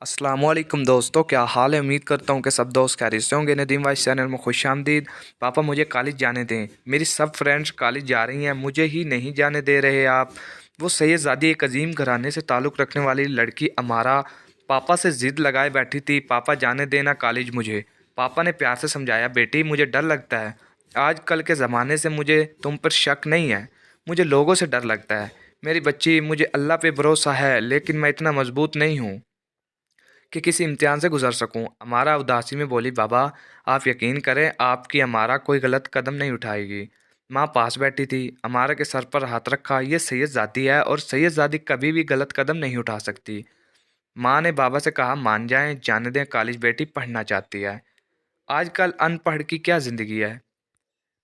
अस्सलामुअलैकुम दोस्तों, क्या हाल है। उम्मीद करता हूँ कि सब दोस्त खैरियत से होंगे। नदीम वाइस चैनल में खुशामदीद। पापा मुझे कॉलेज जाने दें। मेरी सब फ्रेंड्स कॉलेज जा रही हैं, मुझे ही नहीं जाने दे रहे आप। वो सैयदज़ादी एक अजीम घराने से ताल्लुक़ रखने वाली लड़की अमारा पापा से ज़िद लगाए बैठी थी, पापा जाने देना कॉलेज मुझे। पापा ने प्यार से समझाया, बेटी मुझे डर लगता है। आजकल के ज़माने से मुझे तुम पर शक नहीं है, मुझे लोगों से डर लगता है। मेरी बच्ची, मुझे अल्लाह पे भरोसा है, लेकिन मैं इतना मजबूत नहीं हूँ कि किसी इम्तिहान से गुज़र सकूँ। अमारा उदासी में बोली, बाबा आप यकीन करें, आपकी अमारा कोई गलत कदम नहीं उठाएगी। माँ पास बैठी थी, अमारा के सर पर हाथ रखा। ये सैयदज़ादी है और सैयदज़ादी कभी भी गलत कदम नहीं उठा सकती। माँ ने बाबा से कहा, मान जाएं, जाने दें, कॉलेज बेटी पढ़ना चाहती है। आजकल अनपढ़ की क्या ज़िंदगी है।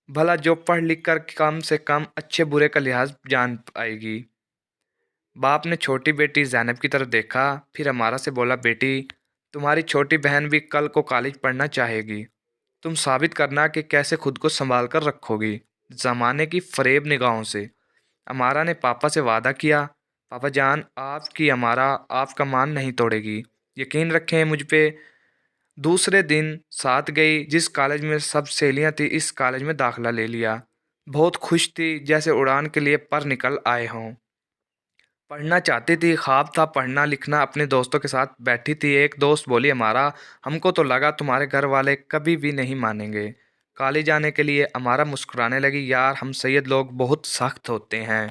भला जो पढ़ लिख कर कम से कम अच्छे बुरे का लिहाज जान पाएगी। बाप ने छोटी बेटी ज़ैनब की तरफ देखा, फिर अमारा से बोला, बेटी तुम्हारी छोटी बहन भी कल को कॉलेज पढ़ना चाहेगी। तुम साबित करना कि कैसे खुद को संभाल कर रखोगी ज़माने की फ़रेब निगाहों से। अमारा ने पापा से वादा किया, पापा जान, आपकी अमारा आपका मान नहीं तोड़ेगी, यकीन रखें मुझ पे। दूसरे दिन साथ गई। जिस कॉलेज में सब सहेलियां थी, इस कॉलेज में दाखिला ले लिया। बहुत खुश थी, जैसे उड़ान के लिए पर निकल आए हों। पढ़ना चाहती थी, ख्वाब था पढ़ना लिखना। अपने दोस्तों के साथ बैठी थी। एक दोस्त बोली, हमारा हमको तो लगा तुम्हारे घर वाले कभी भी नहीं मानेंगे कॉलेज जाने के लिए। हमारा मुस्कुराने लगी, यार हम सैयद लोग बहुत सख्त होते हैं,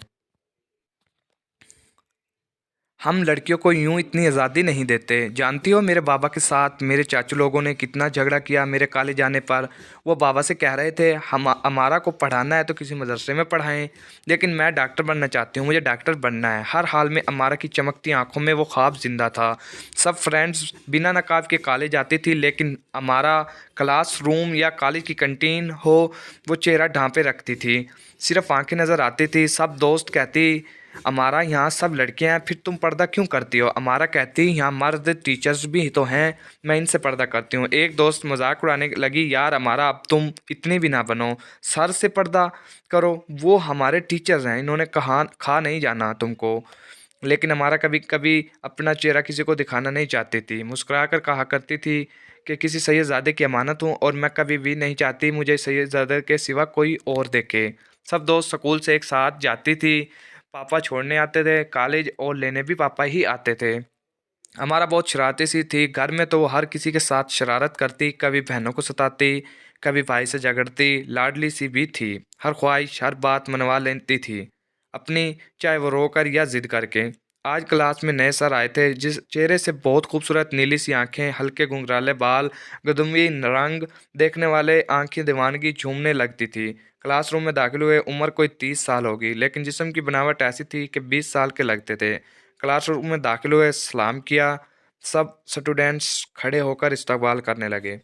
हम लड़कियों को यूं इतनी आज़ादी नहीं देते। जानती हो मेरे बाबा के साथ मेरे चाचू लोगों ने कितना झगड़ा किया मेरे कॉलेज जाने पर। वो बाबा से कह रहे थे, हम हमारा को पढ़ाना है तो किसी मदरसे में पढ़ाएं, लेकिन मैं डॉक्टर बनना चाहती हूँ, मुझे डॉक्टर बनना है। हर हाल में अमारा की चमकती आंखों में वो ख्वाब जिंदा था। सब फ्रेंड्स बिना नकाब के कॉलेज आती थी, लेकिन अमारा क्लासरूम या कॉलेज की कैंटीन हो, वो चेहरा ढांपे रखती थी, सिर्फ आंखें नज़र आती थी। सब दोस्त कहती, हमारा यहाँ सब लड़कियाँ हैं, फिर तुम पर्दा क्यों करती हो। हमारा कहती, यहाँ मर्द टीचर्स भी तो हैं, मैं इनसे पर्दा करती हूँ। एक दोस्त मजाक उड़ाने लगी, यार हमारा अब तुम इतनी भी ना बनो, सर से पर्दा करो, वो हमारे टीचर्स हैं, इन्होंने कहा खा नहीं जाना तुमको। लेकिन हमारा कभी कभी अपना चेहरा किसी को दिखाना नहीं चाहती थी। मुस्कुरा कर कहा करती थी कि किसी सैयदज़ादे की अमानत हूँ और मैं कभी भी नहीं चाहती मुझे सैयदज़ादे के सिवा कोई और देखे। सब दोस्त स्कूल से एक साथ जाती थी। पापा छोड़ने आते थे कॉलेज और लेने भी पापा ही आते थे। हमारा बहुत शरारती सी थी। घर में तो वो हर किसी के साथ शरारत करती, कभी बहनों को सताती, कभी भाई से झगड़ती। लाडली सी भी थी, हर ख्वाहिश हर बात मनवा लेती थी अपनी, चाहे वो रोकर या जिद करके। आज क्लास में नए सर आए थे, जिस चेहरे से बहुत खूबसूरत नीली सी आंखें, हल्के घुंघराले बाल, गदुमी रंग, देखने वाले आंखें दीवानगी झूमने लगती थी। क्लासरूम में दाखिल हुए, उम्र कोई 30 साल होगी, लेकिन जिस्म की बनावट ऐसी थी कि 20 साल के लगते थे। क्लासरूम में दाखिल हुए, सलाम किया, सब स्टूडेंट्स खड़े होकर इस्तकबाल करने लगे।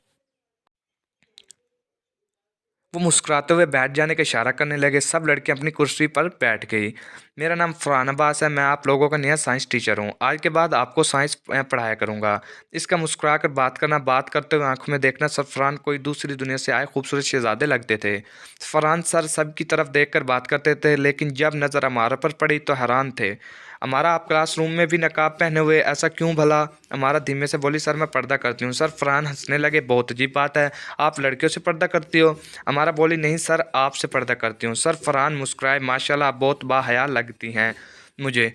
वो मुस्कुराते हुए बैठ जाने का इशारा करने लगे। सब लड़कियां अपनी कुर्सी पर बैठ गई। मेरा नाम फरहान अब्बास है, मैं आप लोगों का नया साइंस टीचर हूँ। आज के बाद आपको साइंस पढ़ाया करूँगा। इसका मुस्कुरा कर बात करना, बात करते हुए आंखों में देखना, सब फरहान कोई दूसरी दुनिया से आए खूबसूरत शहजादे लगते थे। फरहान सर सबकी तरफ देख कर बात करते थे, लेकिन जब नज़र हमारा पर पड़ी तो हैरान थे। हमारा आप क्लासरूम में भी नकाब पहने हुए, ऐसा क्यों भला। हमारा धीमे से बोली, सर मैं पर्दा करती हूँ। सर फरहान हंसने लगे, बहुत अजीब बात है, आप लड़कियों से पर्दा करती हो। हमारा बोली, नहीं सर आपसे पर्दा करती हूँ। सर फरहान मुस्कुराए, माशाल्लाह आप बहुत बाहया लगती हैं मुझे।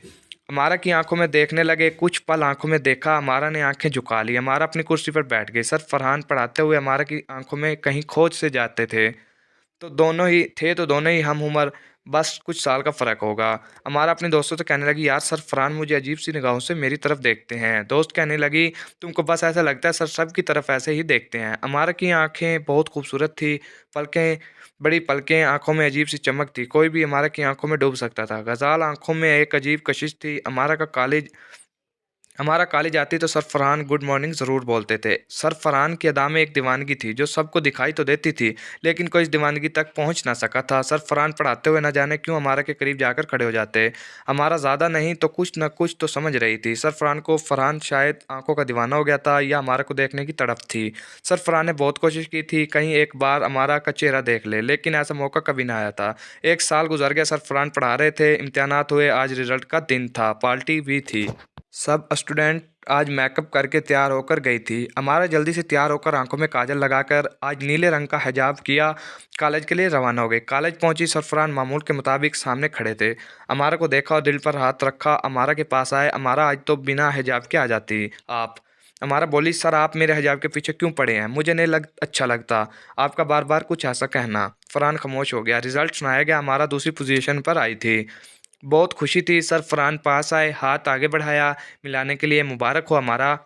हमारा की आंखों में देखने लगे, कुछ पल आंखों में देखा, हमारा ने आंखें झुका ली। हमारा अपनी कुर्सी पर बैठ गए। सर फरहान पढ़ाते हुए हमारा की आंखों में कहीं खोज से जाते थे, तो दोनों ही हम उम्र, बस कुछ साल का फ़र्क होगा। हमारा अपने दोस्तों से कहने लगी, यार सर फरहान मुझे अजीब सी निगाहों से मेरी तरफ देखते हैं। दोस्त कहने लगी, तुमको बस ऐसा लगता है, सर सब की तरफ ऐसे ही देखते हैं। हमारा की आंखें बहुत खूबसूरत थी, पलकें बड़ी पलकें, आंखों में अजीब सी चमक थी, कोई भी हमारा की आंखों में डूब सकता था। गजाल आंखों में एक अजीब कशिश थी। हमारा कॉलेज आती तो सर फरहान गुड मॉर्निंग ज़रूर बोलते थे। सर फरहान की अदा में एक दीवानगी थी जो सबको दिखाई तो देती थी, लेकिन कोई इस दीवानगी तक पहुंच ना सका था। सर फरहान पढ़ाते हुए न जाने क्यों हमारा के करीब जाकर खड़े हो जाते। हमारा ज़्यादा नहीं तो कुछ न कुछ तो समझ रही थी। सर फरहान को फरहान शायद आंखों का दीवाना हो गया था या हमारा को देखने की तड़प थी। सर फरहान ने बहुत कोशिश की थी कहीं एक बार हमारा का चेहरा देख ले, लेकिन ऐसा मौका कभी ना आया था। एक साल गुजर गया, सर फरहान पढ़ा रहे थे, इम्तिहानात हुए, आज रिजल्ट का दिन था, पार्टी भी थी। सब स्टूडेंट आज मेकअप करके तैयार होकर गई थी। अमारा जल्दी से तैयार होकर आंखों में काजल लगाकर आज नीले रंग का हिजाब किया, कॉलेज के लिए रवाना हो गई। कॉलेज पहुंची, सरफरान मामूल के मुताबिक सामने खड़े थे। अमारा को देखा और दिल पर हाथ रखा अमारा के पास आए। अमारा, आज तो बिना हिजाब के आ जाती आप। अमारा बोली, सर आप मेरे हिजाब के पीछे क्यों पड़े हैं? मुझे नहीं अच्छा लगता आपका बार बार कुछ ऐसा कहना। फरहान खामोश हो गया। रिजल्ट सुनाया गया। अमारा दूसरी पोजीशन पर आई थी। बहुत खुशी थी। सर फरहान पास आए, हाथ आगे बढ़ाया मिलाने के लिए। मुबारक हो हमारा।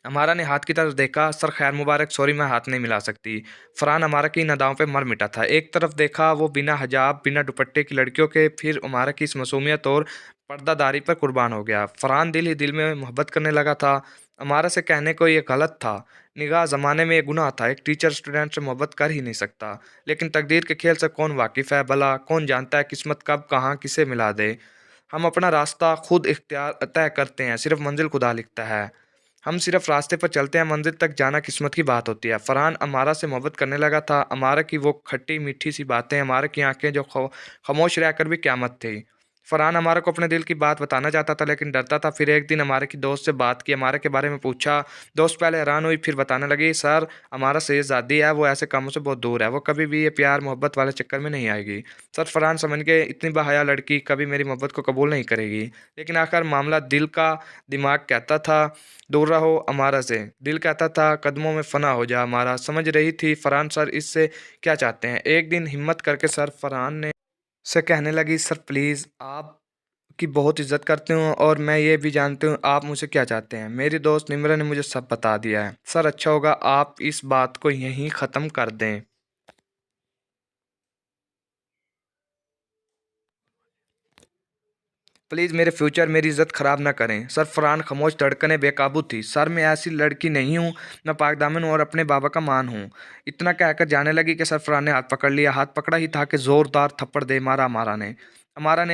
हमारा ने हाथ की तरफ देखा। सर खैर मुबारक, सॉरी मैं हाथ नहीं मिला सकती। फरहान हमारा की नदाओं पे मर मिटा था। एक तरफ देखा वो बिना हिजाब बिना दुपट्टे की लड़कियों के, फिर हमारा की इस मासूमियत और पर्दादारी पर कुर्बान हो गया। फरहान दिल ही दिल में मोहब्बत करने लगा था। हमारा से कहने को ये गलत था। निगाह ज़माने में ये गुनाह था। एक टीचर स्टूडेंट से मोहब्बत कर ही नहीं सकता। लेकिन तकदीर के खेल से कौन वाकिफ़ है भला? कौन जानता है किस्मत कब कहाँ किसे मिला दे? हम अपना रास्ता खुद इख्तियार तय करते हैं, सिर्फ मंजिल खुदा लिखता है। हम सिर्फ रास्ते पर चलते हैं, मंजिल तक जाना किस्मत की बात होती है। फरहान अमारा से मोहब्बत करने लगा था। अमारा की वो खट्टी मीठी सी बातें, अमारा की आंखें जो खामोश रहकर भी क़यामत थी। फरहान अमारा को अपने दिल की बात बताना चाहता था, लेकिन डरता था। फिर एक दिन अमारा की दोस्त से बात की, अमारा के बारे में पूछा। दोस्त पहले हैरान हुई, फिर बताने लगी, सर अमारा शहज़ादी है, वो ऐसे कामों से बहुत दूर है, वो कभी भी ये प्यार मोहब्बत वाले चक्कर में नहीं आएगी। सर फरहान समझ गए, इतनी बहाया लड़की कभी मेरी मोहब्बत को कबूल नहीं करेगी। लेकिन आखिर मामला दिल का। दिमाग कहता था दूर रहो अमारा से, दिल कहता था कदमों में फना हो जा अमारा। समझ रही थी फरहान सर इससे क्या चाहते हैं। एक दिन हिम्मत करके सर फरहान ने से कहने लगी, सर प्लीज़ आप की बहुत इज्जत करती हूँ और मैं ये भी जानती हूँ आप मुझसे क्या चाहते हैं। मेरी दोस्त निम्रा ने मुझे सब बता दिया है। सर अच्छा होगा आप इस बात को यहीं ख़त्म कर दें। प्लीज़ मेरे फ्यूचर मेरी इज़्ज़त ख़राब ना करें। सर फरहान खामोश, धड़कनें बेकाबू थी। सर मैं ऐसी लड़की नहीं हूँ, मैं पाकदामन हूँ और अपने बाबा का मान हूँ। इतना कहकर जाने लगी कि सर फरहान ने हाथ पकड़ लिया। हाथ पकड़ा ही था कि ज़ोरदार थप्पड़ दे मारा अमारा ने। अमारा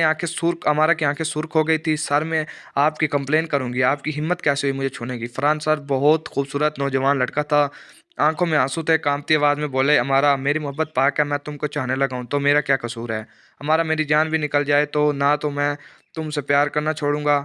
की आंखें सुर्ख हो गई थी। सर मैं आपकी कंप्लेन करूँगी। आपकी हिम्मत कैसे हुई मुझे छूने की? फरहान सर बहुत खूबसूरत नौजवान लड़का था। आंखों में आंसू थे। कांपती आवाज़ में बोले, अमारा मेरी मोहब्बत पाक है, मैं तुमको चाहने लगा हूँ तो मेरा क्या कसूर है? हमारा मेरी जान भी निकल जाए तो ना तो मैं तुमसे प्यार करना छोड़ूंगा।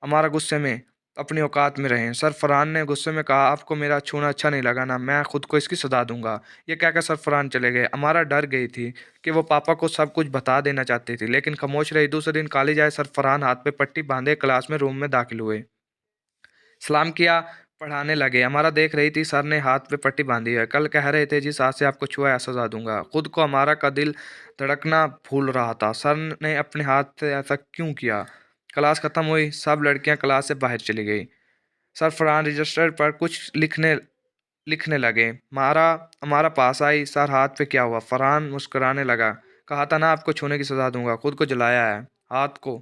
हमारा गुस्से में अपनी औकात में रहें। सर फरहान ने गुस्से में कहा, आपको मेरा छूना अच्छा नहीं लगा ना? मैं खुद को इसकी सजा दूंगा। ये कहकर सर फरहान चले गए। हमारा डर गई थी कि वो पापा को सब कुछ बता देना चाहती थी, लेकिन खामोश रही। दूसरे दिन कॉलेज आए। सर फरहान हाथ पे पट्टी बांधे क्लास में रूम में दाखिल हुए। सलाम किया, पढ़ाने लगे। हमारा देख रही थी सर ने हाथ पे पट्टी बांधी है। कल कह रहे थे जिस हाथ से आपको छुआ है सजा दूंगा। खुद को हमारा का दिल धड़कना भूल रहा था। सर ने अपने हाथ से ऐसा क्यों किया? क्लास खत्म हुई। सब लड़कियां क्लास से बाहर चली गई। सर फरहान रजिस्टर पर कुछ लिखने लिखने लगे। मारा हमारा पास आई। सर हाथ पे क्या हुआ? फरहान मुस्कुराने लगा। कहा था ना आपको छूने की सजा दूंगा। खुद को जलाया है हाथ को।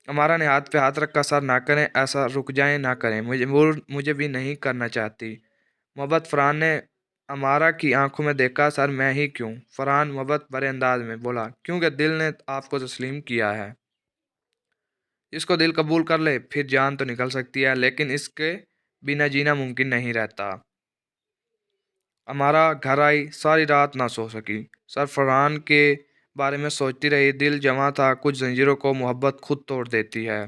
हमारा ने हाथ पे हाथ रखा। सर ना करें ऐसा, रुक जाएं, ना करें। मुझे भी नहीं करना चाहती मोहब्बत। फरहान ने अमारा की आंखों में देखा। सर मैं ही क्यों? फरहान मोहब्बत भरे अंदाज में बोला, क्योंकि दिल ने आपको तस्लीम किया है। इसको दिल कबूल कर ले फिर जान तो निकल सकती है, लेकिन इसके बिना जीना मुमकिन नहीं रहता। हमारा घर आई, सारी रात ना सो सकी। सर फरहान के बारे में सोचती रही। दिल जमा था। कुछ जंजीरों को मोहब्बत खुद तोड़ देती है।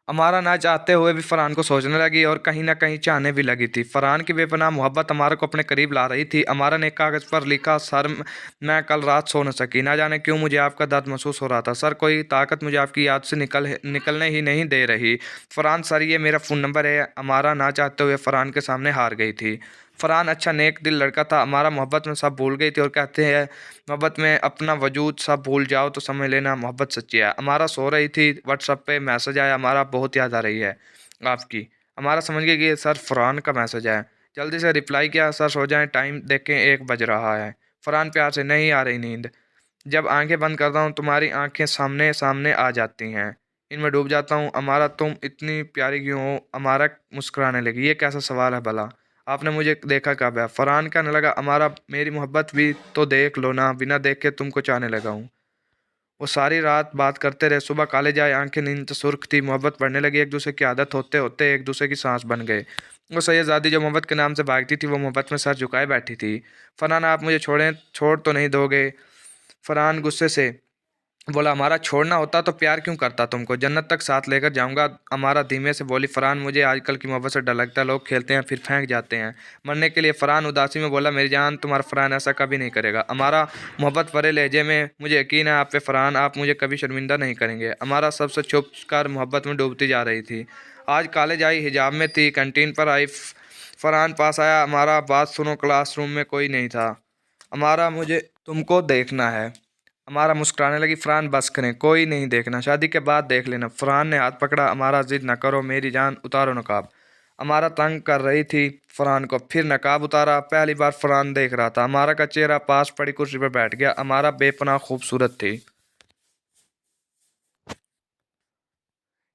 अमारा ना चाहते हुए भी फरहान को सोचने लगी और कहीं न कहीं चाहने भी लगी थी। फरहान की बेपनाह मोहब्बत अमारा को अपने करीब ला रही थी। अमारा ने कागज़ पर लिखा, सर मैं कल रात सो न सकी। ना जाने क्यों मुझे आपका दर्द महसूस हो रहा था। सर कोई ताकत मुझे आपकी याद से निकलने ही नहीं दे रही। फरहान सर ये मेरा फ़ोन नंबर है। अमारा ना चाहते हुए फरहान के सामने हार गई थी। फरहान अच्छा नेक दिल लड़का था। अमारा मोहब्बत में सब भूल गई थी और कहते हैं मोहब्बत में अपना वजूद सब भूल जाओ तो समझ लेना मोहब्बत सच्ची है। हमारा सो रही थी। व्हाट्सएप पे मैसेज आया, हमारा बहुत याद आ रही है आपकी। हमारा समझ गया कि ये सर फरहान का मैसेज है। जल्दी से रिप्लाई किया, सर सो जाएं, टाइम देखें 1 बज रहा है। फरहान प्यार से, नहीं आ रही नींद। जब आंखें बंद करता हूँ तुम्हारी आंखें सामने सामने आ जाती हैं, इनमें डूब जाता हूँ। हमारा तुम इतनी प्यारी क्यों हो? हमारा मुस्कुराने लगी। ये कैसा सवाल है भला? आपने मुझे देखा कब है? फरहान कहने लगा, हमारा मेरी मोहब्बत भी तो देख लो ना, बिना देख के तुमको चाहने लगा हूँ। वो सारी रात बात करते रहे। सुबह कॉलेज आए, आंखें नींद से सुर्ख थी। मोहब्बत बढ़ने लगी। एक दूसरे की आदत होते होते एक दूसरे की सांस बन गए। वो सैयदजादी जो मोहब्बत के नाम से भागती थी, वो मोहब्बत में सर झुकाए बैठी थी। फरहान आप मुझे छोड़ तो नहीं दोगे? फरहान गुस्से से बोला हमारा छोड़ना होता तो प्यार क्यों करता तुमको, जन्नत तक साथ लेकर जाऊंगा। अमारा धीमे से बोली, फरहान मुझे आजकल की मोहब्बत से डर लगता है, लोग खेलते हैं फिर फेंक जाते हैं मरने के लिए। फरहान उदासी में बोला, मेरी जान तुम्हारा फरहान ऐसा कभी नहीं करेगा। अमारा मोहब्बत भरे लहजे में, मुझे यकीन है आप पे फरहान, आप मुझे कभी शर्मिंदा नहीं करेंगे। अमारा सबसे छुप कर मोहब्बत में डूबती जा रही थी। आज कॉलेज आई, हिजाब में थी, कैंटीन पर आई, फरहान पास आया। हमारा बात सुनो, क्लासरूम में कोई नहीं था। हमारा मुझे तुमको देखना है। हमारा मुस्कुराने लगी, फरहान बस करें, कोई नहीं देखना, शादी के बाद देख लेना। फरहान ने हाथ पकड़ा, हमारा जिद न करो मेरी जान, उतारो नकाब। हमारा तंग कर रही थी फरहान को, फिर नकाब उतारा। पहली बार फरहान देख रहा था। हमारा का चेहरा पास पड़ी कुर्सी पर बैठ गया। हमारा बेपनाह खूबसूरत थी,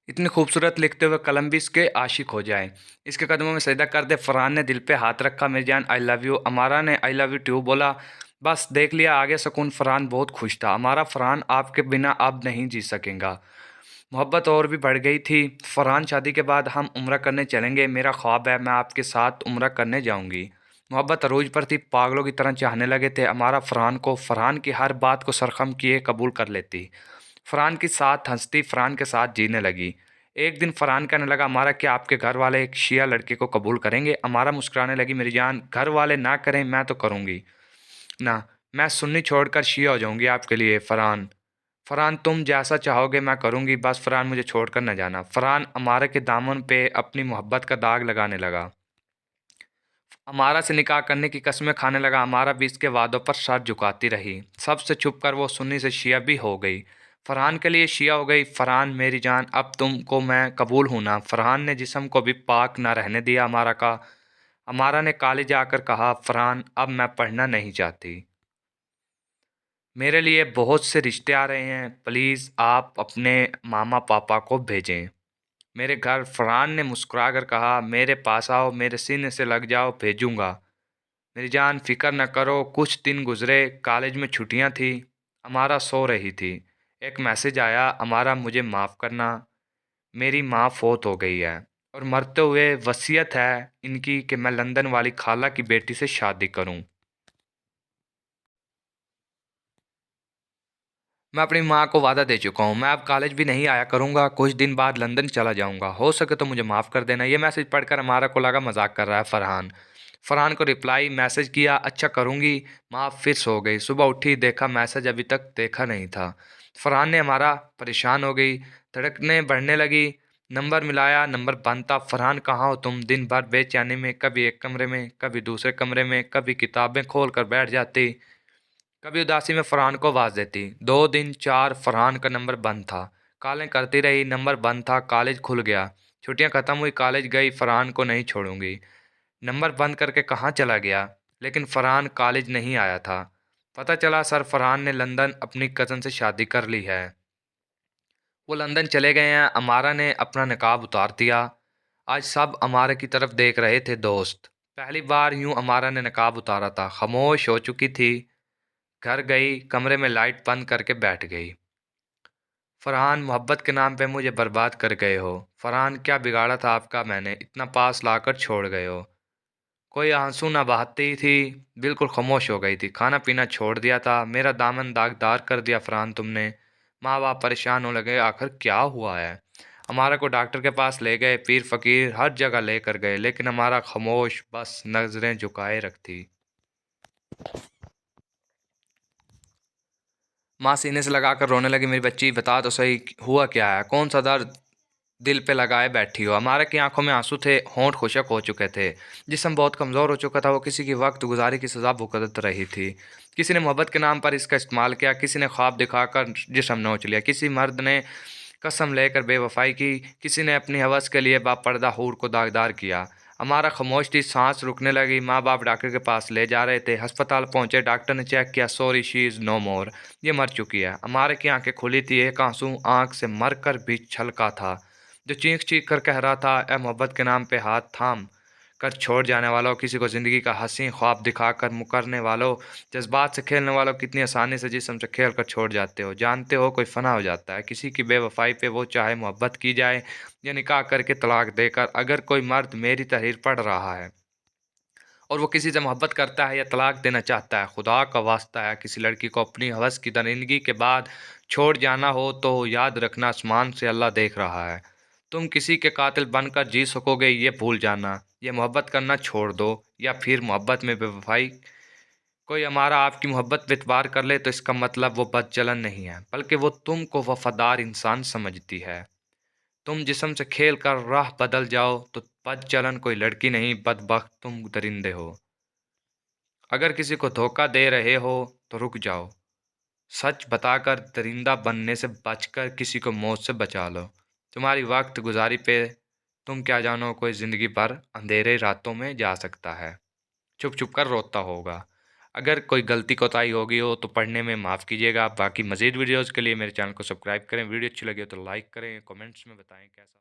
इतनी खूबसूरत लिखते हुए कलम भी इसके आशिक हो जाए। इसके कदमों में सजदा कर दे। फरहान ने दिल पे हाथ रखा, मेरी जान आई लव यू। अमारा ने आई लव यू टू बोला। बस देख लिया आगे सुकून। फरहान बहुत खुश था। हमारा फरहान आपके बिना अब नहीं जी सकेगा। मोहब्बत और भी बढ़ गई थी। फरहान शादी के बाद हम उम्रा करने चलेंगे, मेरा ख्वाब है मैं आपके साथ उम्रा करने जाऊंगी। मोहब्बत अरूज पर थी, पागलों की तरह चाहने लगे थे हमारा फरहान को। फरहान की हर बात को सरखम किए कबूल कर लेती। फरहान के साथ हंसती, फरहान के साथ जीने लगी। एक दिन फरहान कहने लगा, हमारा क्या आपके घर वाले एक शिया लड़के को कबूल करेंगे। हमारा मुस्कुराने लगी, मेरी जान घर वाले ना करें मैं तो करूँगी ना, मैं सुन्नी छोड़कर शिया हो जाऊंगी आपके लिए। फरहान, फरहान तुम जैसा चाहोगे मैं करूँगी, बस फरहान मुझे छोड़कर न जाना। फरहान अमारा के दामन पे अपनी मोहब्बत का दाग लगाने लगा। अमारा से निकाह करने की कस्में खाने लगा। अमारा भी इसके वादों पर सर झुकाती रही। सबसे छुप कर वो सुन्नी से शिया भी हो गई। फरहान के लिए शिया हो गई। फरहान मेरी जान अब तुमको मैं कबूल हूं ना। फरहान ने जिस्म को भी पाक ना रहने दिया अमारा का। अमारा ने कॉलेज आकर कहा, फरहान अब मैं पढ़ना नहीं चाहती, मेरे लिए बहुत से रिश्ते आ रहे हैं, प्लीज़ आप अपने मामा पापा को भेजें मेरे घर। फरहान ने मुस्कुराकर कहा, मेरे पास आओ, मेरे सीने से लग जाओ, भेजूंगा। मेरी जान फिक्र न करो। कुछ दिन गुजरे, कॉलेज में छुट्टियां थी। अमारा सो रही थी। एक मैसेज आया, अमारा मुझे माफ़ करना, मेरी माँ फौत हो गई है और मरते हुए वसीयत है इनकी कि मैं लंदन वाली खाला की बेटी से शादी करूं। मैं अपनी माँ को वादा दे चुका हूँ, मैं अब कॉलेज भी नहीं आया करूँगा, कुछ दिन बाद लंदन चला जाऊँगा, हो सके तो मुझे माफ़ कर देना। ये मैसेज पढ़कर हमारा को लगा मजाक कर रहा है फरहान। फरहान को रिप्लाई मैसेज किया, अच्छा करूँगी माँ। फिर सो गई। सुबह उठी, देखा मैसेज अभी तक देखा नहीं था। फरहान ने हमारा परेशान हो गई, धड़कनें बढ़ने लगी। नंबर मिलाया, नंबर बंद था। फरहान कहाँ हो तुम। दिन भर बेचैनी में, कभी एक कमरे में कभी दूसरे कमरे में, कभी किताबें खोल कर बैठ जाती, कभी उदासी में फरहान को आवाज़ देती। 2 दिन 4, फरहान का नंबर बंद था। कॉलें करती रही, नंबर बंद था। कॉलेज खुल गया, छुट्टियां खत्म हुई, कॉलेज गई। फरहान को नहीं छोड़ूंगी। नंबर बंद करके कहाँ चला गया, लेकिन फरहान कॉलेज नहीं आया था। पता चला सर फरहान ने लंदन अपनी कज़न से शादी कर ली है। वो लंदन चले गए हैं। अमारा ने अपना नकाब उतार दिया। आज सब अमारा की तरफ देख रहे थे दोस्त। पहली बार यूं अमारा ने नकाब उतारा था। खामोश हो चुकी थी। घर गई, कमरे में लाइट बंद करके बैठ गई। फरहान, मोहब्बत के नाम पे मुझे बर्बाद कर गए हो। फरहान, क्या बिगाड़ा था आपका मैंने, इतना पास लाकर छोड़ गए हो। कोई आंसू ना बहाती थी, बिल्कुल खामोश हो गई थी। खाना पीना छोड़ दिया था, मेरा दामन दागदार कर दिया फरहान तुमने। माँ बाप परेशान होने लगे, आखिर क्या हुआ है। हमारा को डॉक्टर के पास ले गए, पीर फकीर हर जगह लेकर गए, लेकिन हमारा खामोश, बस नजरें झुकाए रखती। माँ सीने से लगाकर रोने लगी, मेरी बच्ची बता तो सही हुआ क्या है, कौन सा दर्द दिल पे लगाए बैठी हो। हमारे की आंखों में आंसू थे, होंठ खुशक हो चुके थे, जिस्म बहुत कमज़ोर हो चुका था। वो किसी की वक्त गुजारी की सज़ा भुगत रही थी। किसी ने मोहब्बत के नाम पर इसका इस्तेमाल किया, किसी ने ख्वाब दिखाकर जिस्म नोच लिया, किसी मर्द ने कसम लेकर बेवफाई की, किसी ने अपनी हवस के लिए बापर्दा हूर को दागदार किया। हमारा खामोश थी, सांस रुकने लगी। माँ बाप डॉक्टर के पास ले जा रहे थे। अस्पताल पहुंचे, डॉक्टर ने चेक किया, सॉरी शी इज़ नो मोर, ये मर चुकी है। हमारे की आंखें खुली थी, एक आंसू आंख से मर कर भी छलका था, जो चीख चीख कर कह रहा था, ए मोहब्बत के नाम पे हाथ थाम कर छोड़ जाने वालों, किसी को ज़िंदगी का हंसी ख्वाब दिखाकर मुकरने वालों, जज्बात से खेलने वालों, कितनी आसानी से जिस्म से खेल कर छोड़ जाते हो। जानते हो कोई फ़ना हो जाता है किसी की बेवफाई पे, वो चाहे मोहब्बत की जाए या निकाह करके तलाक देकर। अगर कोई मर्द मेरी तहरीर पढ़ रहा है और वो किसी से मोहब्बत करता है या तलाक देना चाहता है, खुदा का वास्ता है किसी लड़की को अपनी हवस की दरिंदगी के बाद छोड़ जाना हो तो याद रखना आसमान से अल्लाह देख रहा है। तुम किसी के कातिल बनकर जी सकोगे ये भूल जाना। ये मोहब्बत करना छोड़ दो या फिर मोहब्बत में बेवफाई। कोई हमारा आपकी मोहब्बत पे एतबार कर ले तो इसका मतलब वो बदचलन नहीं है, बल्कि वो तुमको वफादार इंसान समझती है। तुम जिस्म से खेल कर राह बदल जाओ तो बदचलन कोई लड़की नहीं, बदबख्त तुम दरिंदे हो। अगर किसी को धोखा दे रहे हो तो रुक जाओ। सच बताकर दरिंदा बनने से बचकर किसी को मौत से बचा लो। तुम्हारी वक्त गुजारी पे तुम क्या जानो, कोई ज़िंदगी भर अंधेरे रातों में जा सकता है, छुप छुप कर रोता होगा। अगर कोई गलती कोताही होगी हो तो पढ़ने में माफ़ कीजिएगा। बाकी मज़ीद वीडियोज़ के लिए मेरे चैनल को सब्सक्राइब करें। वीडियो अच्छी लगी हो तो लाइक करें, कमेंट्स में बताएं कैसा